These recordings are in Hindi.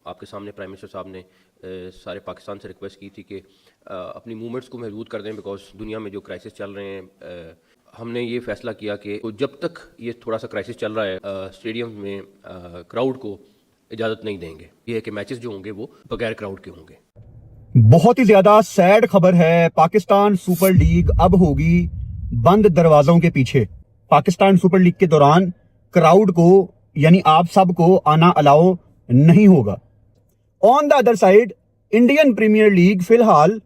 आपके सामने प्राइम मिनिस्टर साहब ने सारे पाकिस्तान से रिक्वेस्ट की थी कि अपनी मूवमेंट्स को महदूद कर दें, बिकॉज दुनिया में जो क्राइसिस चल रहे हैं। हमने ये फैसला किया कि जब तक ये थोड़ा सा क्राइसिस चल रहा है स्टेडियम में क्राउड को इजाज़त नहीं देंगे। ये है कि मैचेस जो होंगे वो बगैर क्राउड के होंगे। बहुत ही ज्यादा सैड खबर है। पाकिस्तान सुपर लीग अब होगी बंद दरवाजों के पीछे। पाकिस्तान सुपर लीग के दौरान क्राउड को यानी आप सबको आना अलाउ नहीं होगा। On the other side Indian Premier League फिलहाल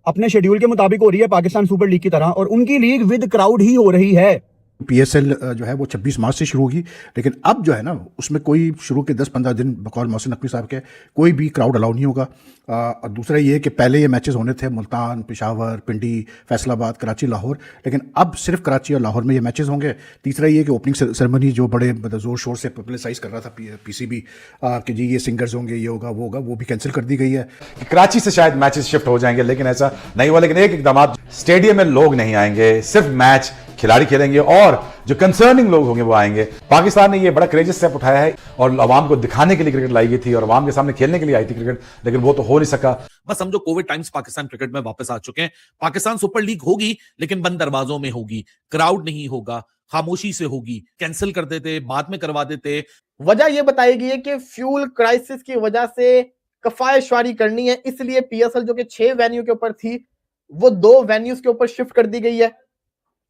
अपने शेड्यूल के मुताबिक हो रही है पाकिस्तान सुपर लीग की तरह, और उनकी लीग विद क्राउड ही हो रही है। पीएसएल जो है वो 26 मार्च से शुरू होगी, लेकिन अब जो है ना उसमें कोई शुरू के 10-15 दिन बकौल मोहसिन नकवी साहब के कोई भी क्राउड अलाउ नहीं होगा। और दूसरा ये कि पहले ये मैचेस होने थे मुल्तान, पेशावर, पिंडी, फैसलाबाद, कराची, लाहौर, लेकिन अब सिर्फ कराची और लाहौर में ये मैचेस होंगे। तीसरा ये कि ओपनिंग सेरेमनी जो बड़े ज़ोर शोर से पब्लिसाइज कर रहा था पीसीबी कि जी ये सिंगर्स होंगे, ये होगा वो होगा, वो भी कैंसिल कर दी गई है। कराची से शायद मैचेस शिफ्ट हो जाएंगे, लेकिन ऐसा नहीं हुआ। लेकिन एक इकदाम, स्टेडियम में लोग नहीं आएंगे, सिर्फ मैच खिलाड़ी खेलेंगे और जो कंसर्निंग लोग होंगे वो आएंगे। पाकिस्तान ने ये बड़ा क्रेजियस स्टेप उठाया है और अवाम को दिखाने के लिए क्रिकेट लाई गई थी और अवाम के सामने खेलने के लिए आई थी क्रिकेट, लेकिन वो तो हो नहीं सका। बस समझो कोविड टाइम्स पाकिस्तान क्रिकेट में वापस आ चुके हैं। पाकिस्तान सुपर लीग होगी लेकिन बंद दरवाजों में होगी, क्राउड नहीं होगा, खामोशी से होगी। कैंसिल कर देते, बाद में करवा देते। वजह यह बताई गई है कि फ्यूल क्राइसिस की वजह से कफायशवारी करनी है, इसलिए पीएसएल जो कि 6 वेन्यू के ऊपर थी वो 2 वेन्यूज के ऊपर शिफ्ट कर दी गई है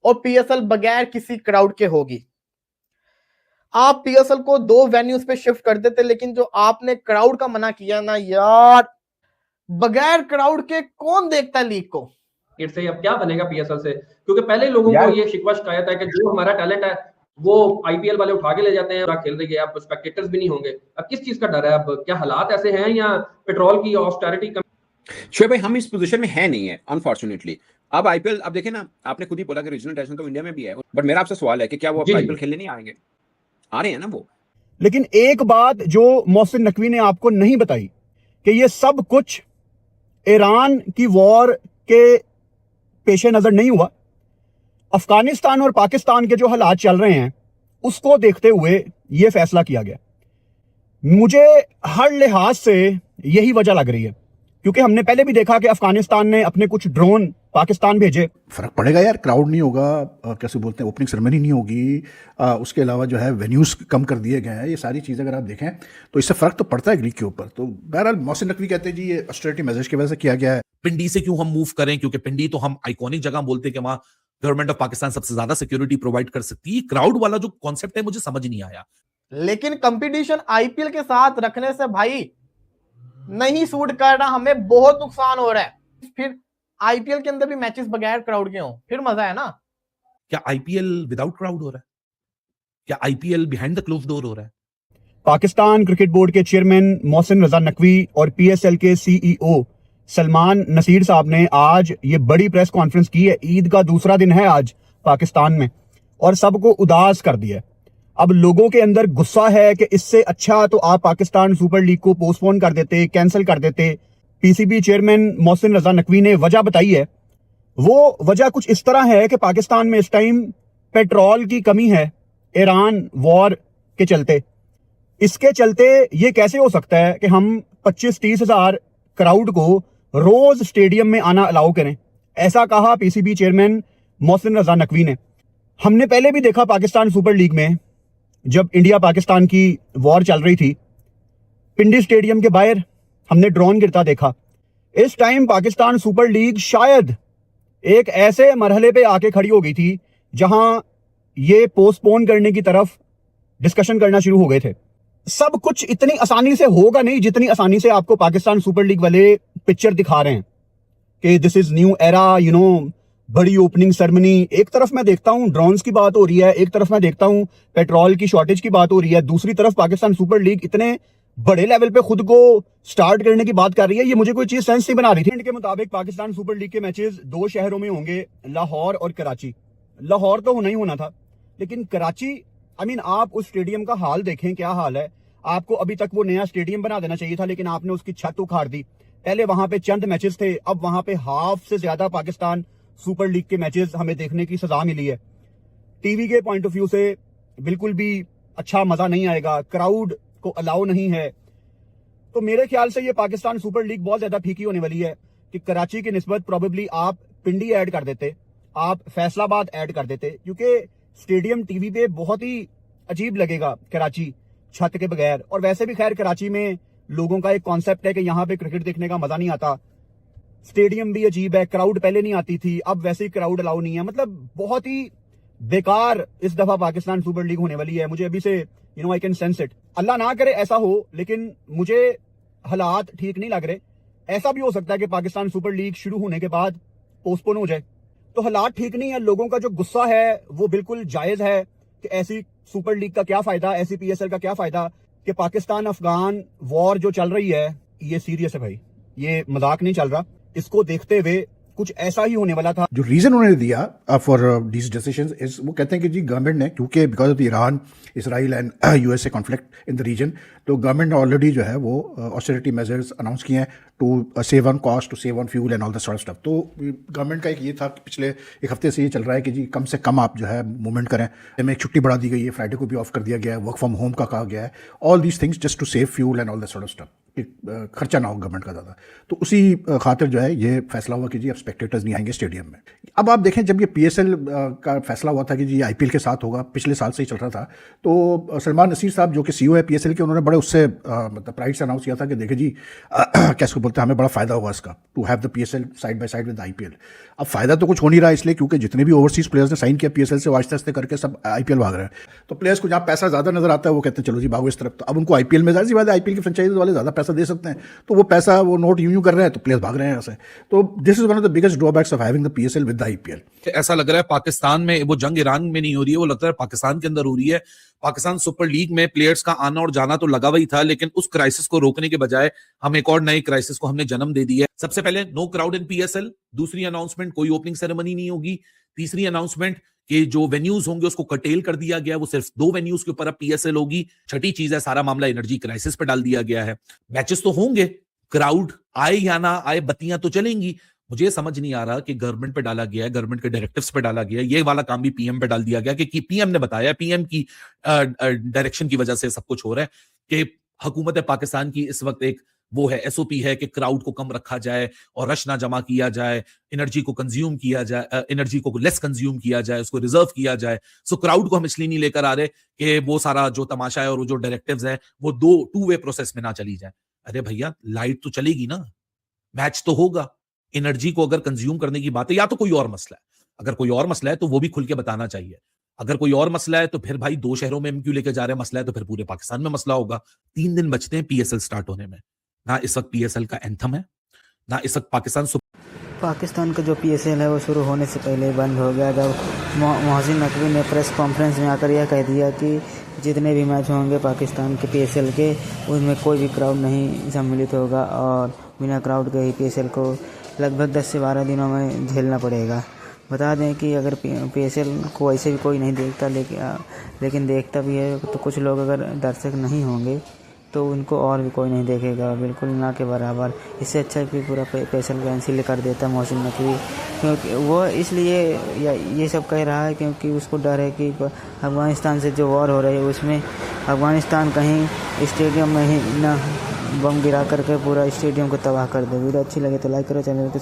और पीएसएल बगैर किसी क्राउड के होगी। आप पीएसएल को 2 वेन्यूज पे शिफ्ट कर देते, लेकिन जो आपने क्राउड का मना किया ना यार, बगैर क्राउड के कौन देखता है लीग को। से अब क्या बनेगा पीएसएल से, क्योंकि पहले लोगों को ये शिकवा शिकायत है कि जो हमारा टैलेंट है वो आईपीएल वाले उठा के ले जाते हैं, खेल रही है, अब स्पेक्टेटर्स भी नहीं होंगे। अब किस चीज का डर है? अब क्या हालात ऐसे हैं या पेट्रोल की ऑस्टेरिटी कम? शोएब भाई, हम इस पोजीशन में है नहीं है अनफॉर्चुनेटली। अब आईपीएल, अब देखें ना, आपने खुद ही बोला कि रीजनल इंटरनेशनल तो इंडिया में भी है, बट मेरा आपसे सवाल है कि क्या वो आईपीएल खेलने नहीं आएंगे? आ रहे हैं ना वो। लेकिन एक बात जो मोहसिन नकवी ने आपको नहीं बताई कि ये सब कुछ ईरान की वॉर के पेशे नजर नहीं हुआ। अफगानिस्तान और पाकिस्तान के जो हालात चल रहे हैं उसको देखते हुए यह फैसला किया गया। मुझे हर लिहाज से यही वजह लग रही है, क्योंकि हमने पहले भी देखा कि अफगानिस्तान ने अपने कुछ ड्रोन पाकिस्तान भेजे। फर्क पड़ेगा यार, क्राउड नहीं होगा, कैसे बोलते हैं, ओपनिंग सेरेमनी नहीं होगी, उसके अलावा जो है वेन्यूज कम कर दिए गए हैं। ये सारी चीज़ें अगर आप देखें तो इससे फर्क तो पड़ता है लीग के ऊपर। तो बहरहाल मोहसिन नकवी कहते हैं जी ये ऑस्टेरिटी मेजर्स की वजह से किया गया है। पिंडी से क्यों हम मूव करें? क्योंकि पिंडी तो हम आइकॉनिक जगह बोलते हैं कि वहां गवर्नमेंट ऑफ पाकिस्तान सबसे ज्यादा सिक्योरिटी प्रोवाइड कर सकती है। क्राउड वाला जो कॉन्सेप्ट है मुझे समझ नहीं आया। लेकिन कंपटीशन आईपीएल के साथ रखने से भाई नहीं सूट कर रहा, हमें बहुत नुकसान हो रहा है। फिर आईपीएल के अंदर भी मैचेस बगैर क्राउड के हों, फिर मजा है ना। क्या आईपीएल विदाउट क्राउड हो रहा है? क्या IPL behind the close door हो रहा है? पाकिस्तान क्रिकेट बोर्ड के चेयरमैन मोहसिन रजा नकवी और पीएसएल के सीईओ सलमान नसीर साहब ने आज ये बड़ी प्रेस कॉन्फ्रेंस की है। ईद का दूसरा दिन है आज पाकिस्तान में, और सबको उदास कर दिया। अब लोगों के अंदर गुस्सा है कि इससे अच्छा तो आप पाकिस्तान सुपर लीग को पोस्टपोन कर देते, कैंसिल कर देते। पीसीबी चेयरमैन मोहसिन रजा नकवी ने वजह बताई है। वो वजह कुछ इस तरह है कि पाकिस्तान में इस टाइम पेट्रोल की कमी है ईरान वॉर के चलते। इसके चलते ये कैसे हो सकता है कि हम 25-30 हजार क्राउड को रोज स्टेडियम में आना अलाउ करें। ऐसा कहा पीसीबी चेयरमैन मोहसिन रजा नकवी ने। हमने पहले भी देखा पाकिस्तान सुपर लीग में, जब इंडिया पाकिस्तान की वॉर चल रही थी, पिंडी स्टेडियम के बाहर हमने ड्रोन गिरता देखा। इस टाइम पाकिस्तान सुपर लीग शायद एक ऐसे मरहले पे आके खड़ी हो गई थी जहां ये पोस्टपोन करने की तरफ डिस्कशन करना शुरू हो गए थे। सब कुछ इतनी आसानी से होगा नहीं जितनी आसानी से आपको पाकिस्तान सुपर लीग वाले पिक्चर दिखा रहे हैं कि this is new era, you know, बड़ी ओपनिंग सेरेमनी। एक तरफ मैं देखता हूं ड्रोन्स की बात हो रही है, एक तरफ मैं देखता हूं पेट्रोल की शॉर्टेज की बात हो रही है, दूसरी तरफ पाकिस्तान सुपर लीग इतने बड़े लेवल पे खुद को स्टार्ट करने की बात कर रही है। ये मुझे कोई चीज सेंस नहीं बना रही थी। के मुताबिक पाकिस्तान सुपर लीग के मैचेस 2 शहरों में होंगे, लाहौर और कराची। लाहौर तो होना ही होना था, लेकिन कराची, आप उस स्टेडियम का हाल देखें, क्या हाल है। आपको अभी तक वो नया स्टेडियम बना देना चाहिए था, लेकिन आपने उसकी छत उखाड़ दी। पहले वहां पे चंद मैचेस थे, अब वहां पे हाफ से ज्यादा पाकिस्तान सुपर लीग के मैचेस हमें देखने की सजा मिली है। टीवी के पॉइंट ऑफ व्यू से बिल्कुल भी अच्छा मजा नहीं आएगा, क्राउड को अलाउ नहीं है। तो मेरे ख्याल से ये पाकिस्तान सुपर लीग बहुत ज्यादा फीकी होने वाली है कि कराची की निस्बत प्रोबेबली आप पिंडी ऐड कर देते, आप फैसलाबाद ऐड कर देते, क्योंकि स्टेडियम टीवी पे बहुत ही अजीब लगेगा कराची छत के बगैर। और वैसे भी खैर कराची में लोगों का एक कॉन्सेप्ट है कि यहाँ पे क्रिकेट देखने का मजा नहीं आता, स्टेडियम भी अजीब है, क्राउड पहले नहीं आती थी, अब वैसे ही क्राउड अलाउ नहीं है। मतलब बहुत ही बेकार इस दफा पाकिस्तान सुपर लीग होने वाली है। मुझे अभी से आई कैन सेंस इट। अल्लाह ना करे ऐसा हो, लेकिन मुझे हालात ठीक नहीं लग रहे। ऐसा भी हो सकता है कि पाकिस्तान सुपर लीग शुरू होने के बाद पोस्टपोन हो जाए, तो हालात ठीक नहीं है। लोगों का जो गुस्सा है वो बिल्कुल जायज है कि ऐसी सुपर लीग का क्या फायदा, ऐसी PSL का क्या फायदा, कि पाकिस्तान अफगान वॉर जो चल रही है ये सीरियस है भाई, ये मजाक नहीं चल रहा। इसको देखते हुए कुछ ऐसा ही होने वाला था। जो रीजन उन्होंने दिया फॉर दीज डिसीजंस इज, वो कहते हैं कि जी गवर्नमेंट ने, क्योंकि because of the Iran Israel and USA conflict in the region, तो गवर्नमेंट ने ऑलरेडी जो है वो ऑस्टेरिटी मेजर्स अनाउंस किए हैं to save on cost, to save on fuel and all the sort stuff. तो गवर्नमेंट का एक ये था कि पिछले एक हफ्ते से ये चल रहा है कि जी कम से कम आप जो है मूवमेंट करें। हमें एक छुट्टी बढ़ा दी गई है, फ्राइडे को भी ऑफ कर दिया गया है, वर्क फ्रॉम होम का कहा गया है, all these things just to save fuel and all the sort of stuff, खर्चा ना हो गवर्नमेंट का ज़्यादा। तो उसी खातिर जो है ये फैसला हुआ कि जी अब स्पेक्टेटर्स नहीं आएंगे स्टेडियम में। अब आप देखें, जब ये PSL का फैसला हुआ था कि जी IPL के साथ होगा, पिछले साल से ही चल रहा था, तो सलमान नसीर साहब जो कि CEO है PSL के, उन्होंने बड़े उससे मतलब प्राइड से अनाउंस किया था कि देखिए जी कैसे बोलते हैं, हमें बड़ा फायदा होगा इसका, to have the PSL side by side with IPL। अब फायदा तो कुछ हो नहीं रहा, इसलिए क्योंकि जितने भी ओवरसीज प्लेयर्स ने साइन किया PSL से, आस्ते आस्ते करके सब IPL भाग रहे हैं। तो प्लेयर्स को जहाँ पैसा ज़्यादा नजर आता है वो कहते हैं चलो जी भागो इस तरफ। तो अब उनको IPL में, जाहिर सी बात है IPL की फ्रेंचाइज वाले ज़्यादा पैसा दे सकते हैं, तो वो पैसा वो नोट यूं कर रहे हैं, तो प्लेयर्स भाग रहे हैं यहाँ से। तो this is one of the biggest drawbacks of having the PSL with the IPL। ऐसा लग रहा है पाकिस्तान में वो जंग ईरान में नहीं हो रही है, वो लगता है पाकिस्तान के अंदर हो रही है। पाकिस्तान सुपर लीग में प्लेयर्स का आना और जाना तो लगा हुआ ही था, लेकिन उस क्राइसिस को रोकने के बजाय हम एक और नए क्राइसिस को हमने जन्म दे दिया है। सबसे पहले नो क्राउड इन PSL, दूसरी अनाउंसमेंट कोई ओपनिंग सेरेमनी नहीं होगी, तीसरी अनाउंसमेंट कि जो वेन्यूज होंगे उसको कटेल कर दिया गया, वो सिर्फ 2 वेन्यूज के ऊपर अब PSL होगी। छठी चीज है, सारा मामला एनर्जी क्राइसिस पे डाल दिया गया है। मैचेस तो होंगे, क्राउड आए या ना आए, बत्तियां तो चलेंगी। मुझे समझ नहीं आ रहा कि गवर्नमेंट पे डाला गया है, गवर्नमेंट के डायरेक्टिव्स पे डाला गया है, ये वाला काम भी PM पे डाल दिया गया कि PM ने बताया, PM की डायरेक्शन की वजह से सब कुछ हो रहा है कि हुकूमत पाकिस्तान की इस वक्त एक वो है SOP है कि क्राउड को कम रखा जाए और रश ना जमा किया जाए, एनर्जी को कंज्यूम किया जाए, एनर्जी को लेस कंज्यूम किया जाए, उसको रिजर्व किया जाए। सो क्राउड को हम इसलिए नहीं लेकर आ रहे कि वो सारा जो तमाशा है और वो जो डायरेक्टिव्स है वो 2 वे प्रोसेस में ना चली जाए। अरे भैया, लाइट तो चलेगी ना, मैच तो होगा। एनर्जी को अगर कंज्यूम करने की बात है, या तो कोई और मसला है, अगर कोई और मसला है तो वो भी खुल के बताना चाहिए। अगर कोई और मसला है तो फिर भाई 2 शहरों में हम क्यों लेके जा रहे हैं, मसला है तो फिर पूरे पाकिस्तान में मसला होगा। 3 दिन बचते हैं PSL स्टार्ट होने में, ना इस वक्त PSL का एंथम है, ना इस वक्त पाकिस्तान का जो PSL है वो शुरू होने से पहले बंद हो गया, जब मोहसिन नकवी ने प्रेस कॉन्फ्रेंस में आकर यह कह दिया कि जितने भी मैच होंगे पाकिस्तान के PSL के, उनमें कोई भी क्राउड नहीं सम्मिलित होगा और बिना क्राउड के ही PSL को लगभग 10 से 12 दिनों में झेलना पड़ेगा। बता दें कि अगर PSL को ऐसे भी कोई नहीं देखता, लेकिन देखता भी है, तो कुछ लोग अगर दर्शक नहीं होंगे तो उनको और भी कोई नहीं देखेगा, बिल्कुल ना के बराबर। इससे अच्छा कि पूरा PSL कैंसिल कर देता मोहसिन नकवी, क्योंकि वो इसलिए ये सब कह रहा है क्योंकि उसको डर है कि अफगानिस्तान से जो वॉर हो रही है उसमें अफगानिस्तान कहीं स्टेडियम में ही ना बम गिरा करके पूरा स्टेडियम को तबाह कर दे। वीडियो अच्छी लगे तो लाइक करो, चैनल को